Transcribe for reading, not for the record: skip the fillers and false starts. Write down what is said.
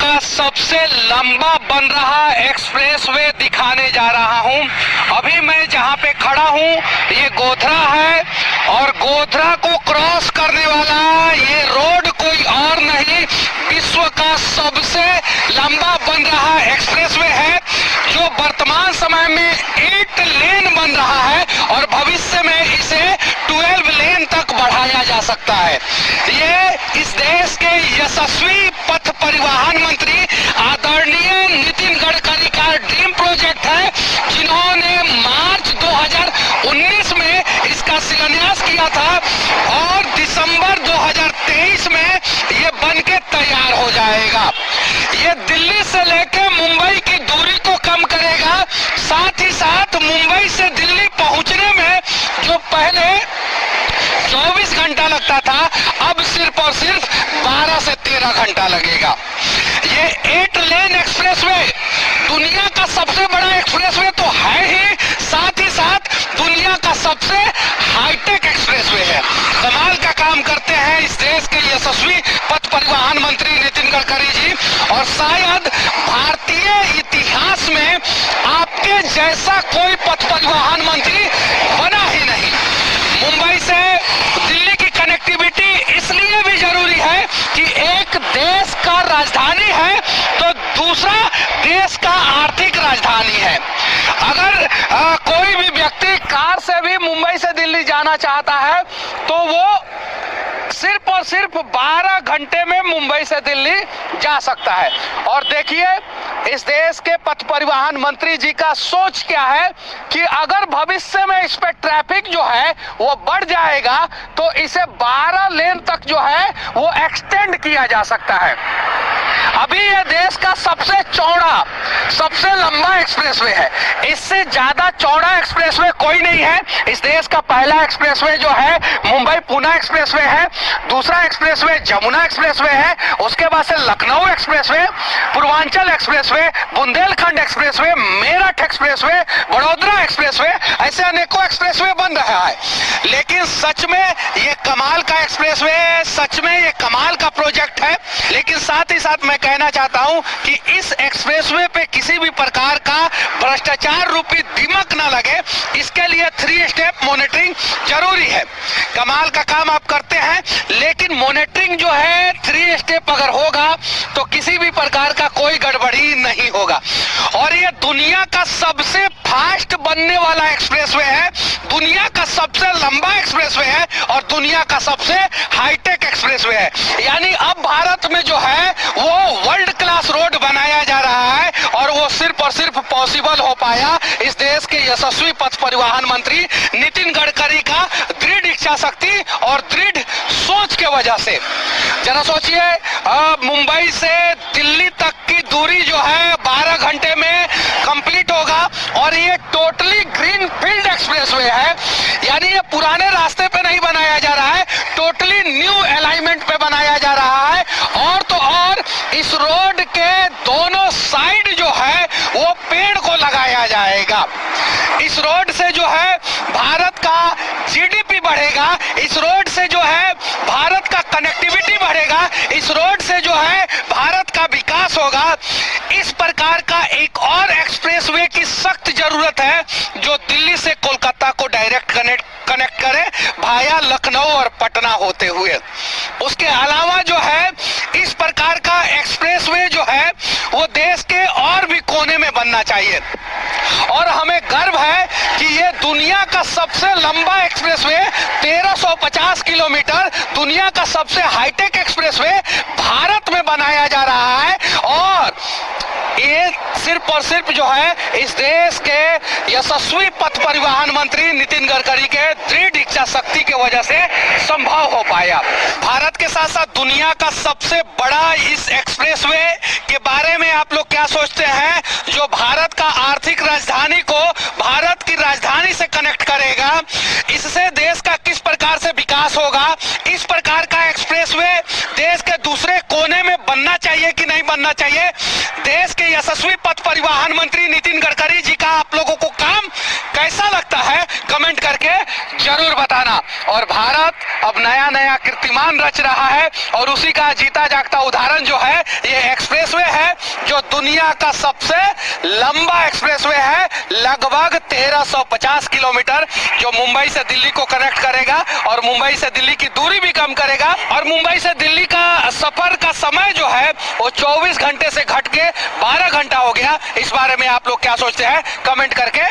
का सबसे लंबा बन रहा एक्सप्रेसवे दिखाने जा रहा हूं। अभी मैं जहां पे खड़ा हूं ये गोधरा है और गोधरा को क्रॉस करने वाला ये रोड कोई और नहीं, विश्व का सबसे लंबा बन रहा एक्सप्रेसवे है जो वर्तमान समय में 8 लेन बन रहा है और भविष्य में इसे 12 लेन तक बढ़ाया जा सकता है। ये इस देश के यशस्वी पथ परिवहन मंत्री आदरणीय नितिन गडकरी का ड्रीम प्रोजेक्ट है, जिन्होंने मार्च 2019 में इसका शिलान्यास किया था और दिसंबर 2023 में ये बनके तैयार हो जाएगा। ये दिल्ली से लेकर मुंबई की दूरी को कम करेगा, साथ ही साथ मुंबई से दिल्ली पहुंचने में जो पहले 24 घंटा लगता था अब सिर्फ और सिर्फ 12 से 13 घंटा लगेगा। ये 8 लेन एक्सप्रेसवे दुनिया का सबसे बड़ा एक्सप्रेसवे तो है ही, साथ ही साथ दुनिया का सबसे हाईटेक एक्सप्रेसवे है। कमाल का काम करते हैं इस देश के यशस्वी पथ परिवहन मंत्री नितिन गडकरी जी, और शायद भारतीय इतिहास में आपके जैसा कोई पथ परिवहन मंत्री बना ही नहीं। मुंबई से दिल्ली की कनेक्टिविटी इसलिए भी जरूरी है कि एक देश का राजधानी है तो दूसरा देश का आर्थिक राजधानी है। अगर कोई भी व्यक्ति कार से भी मुंबई से दिल्ली जाना चाहता है तो वो सिर्फ और सिर्फ 12 घंटे में मुंबई से दिल्ली जा सकता है। और देखिए इस देश के पथ परिवहन मंत्री जी का सोच क्या है कि अगर भविष्य में इस पे ट्रैफिक जो है वो बढ़ जाएगा तो इसे 12 लेन तक जो है वो एक्सटेंड किया जा सकता है। अभी ये देश का सबसे चौड़ा सबसे लंबा एक्सप्रेसवे है, इससे ज्यादा चौड़ा एक्सप्रेसवे कोई नहीं है। इस देश का पहला एक्सप्रेसवे जो है मुंबई पुणे एक्सप्रेसवे है, दूसरा एक्सप्रेसवे जमुना एक्सप्रेसवे है, उसके बाद से Lucknow expressway, Purvanchal expressway, Bundelkhand expressway, Meerut expressway, Vadodara expressway, ऐसे अनेकों एक्सप्रेसवे बन रहा है। लेकिन सच में ये कमाल का एक्सप्रेसवे, सच में ये कमाल का प्रोजेक्ट है। लेकिन साथ ही साथ मैं कहना चाहता हूं कि इस एक्सप्रेसवे पे किसी भी प्रकार का भ्रष्टाचार रूपी दिमक ना लगे, इसके लिए 3 स्टेप मॉनिटरिंग जरूरी है। कमाल का काम आप करते हैं, लेकिन मॉनिटरिंग जो है 3 स्टेप अगर होगा तो किसी भी प्रकार का कोई गड़बड़ी नहीं होगा। और ये दुनिया का सबसे फास्ट बनने वाला एक्सप्रेसवे है, दुनिया का सबसे लंबा एक्सप्रेसवे है और दुनिया का सबसे हाईटेक एक्सप्रेसवे है। यानी अब भारत में जो है वो वर्ल्ड क्लास रोड बनाया जा रहा है और वो सिर्फ और सिर्फ पॉसिबल हो पाया इस देश के यशस्वी पथ परिवहन मंत्री नितिन गडकरी का दृढ़ इच्छा शक्ति और दृढ़ सोच के वजह से। जरा सोचिए मुंबई से दिल्ली तक की दूरी जो है 12 घंटे में कंप्लीट होगा और ये टोटली ग्रीन फील्ड एक्सप्रेसवे है, यानी ये पुराने रास्ते पे नहीं बनाया जा रहा है, टोटली न्यू अलाइनमेंट पे बनाया जा रहा है। और तो और इस रोड के दोनों साइड जो है वो पेड़ को लगाया जाएगा। इस रोड से जो है भारत का जीडीपी बढ़ेगा, इस रोड से जो है भारत का कनेक्टिविटी बढ़ेगा, इस रोड से जो है भारत का विकास होगा। इस प्रकार का एक और एक्सप्रेसवे की सख्त जरूरत है जो दिल्ली से कोलकाता को डायरेक्ट कनेक्ट करे भाया लखनऊ और पटना होते हुए। उसके अलावा जो है इस प्रकार का एक्सप्रेसवे जो है वो देश के और भी कोने में बनना चाहिए। और हमें गर्व है कि ये दुनिया का सबसे लंबा एक्सप्रेसवे 1350 किलोमीटर, दुनिया का सबसे हाईटेक एक्सप्रेसवे भारत में बनाया जा रहा है। और ये सिर्फ और सिर्फ जो है इस देश के यशस्वी पथ परिवहन मंत्री नितिन गडकरी के दृढ़ इच्छा शक्ति की वजह से संभव हो पाया। भारत के साथ साथ दुनिया का सबसे बड़ा इस एक्सप्रेसवे के बारे में आप लोग क्या सोचते हैं, जो भारत का आर्थिक राजधानी को भारत की राजधानी से कनेक्ट करेगा, इससे देश का किस प्रकार से विकास होगा। इस प्रकार का एक्सप्रेसवे देश के दूसरे कोने में बनना चाहिए कि नहीं बनना चाहिए। देश के यशस्वी पथ परिवहन मंत्री नितिन गडकरी जी का आप लोगों को काम कैसा लगता है कमेंट करके जरूर बताना। और भारत अब नया नया कीर्तिमान रच रहा है और उसी का जीता जागता उदाहरण जो है ये एक्सप्रेसवे है। है जो दुनिया का सबसे लंबा एक्सप्रेसवे है, लगभग 1350 किलोमीटर, जो मुंबई से दिल्ली को कनेक्ट करेगा और मुंबई से दिल्ली की दूरी भी कम करेगा। और मुंबई से दिल्ली का सफर का समय जो है वो 24 घंटे से घट के 12 घंटा हो गया। इस बारे में आप लोग क्या सोचते हैं, कमेंट करके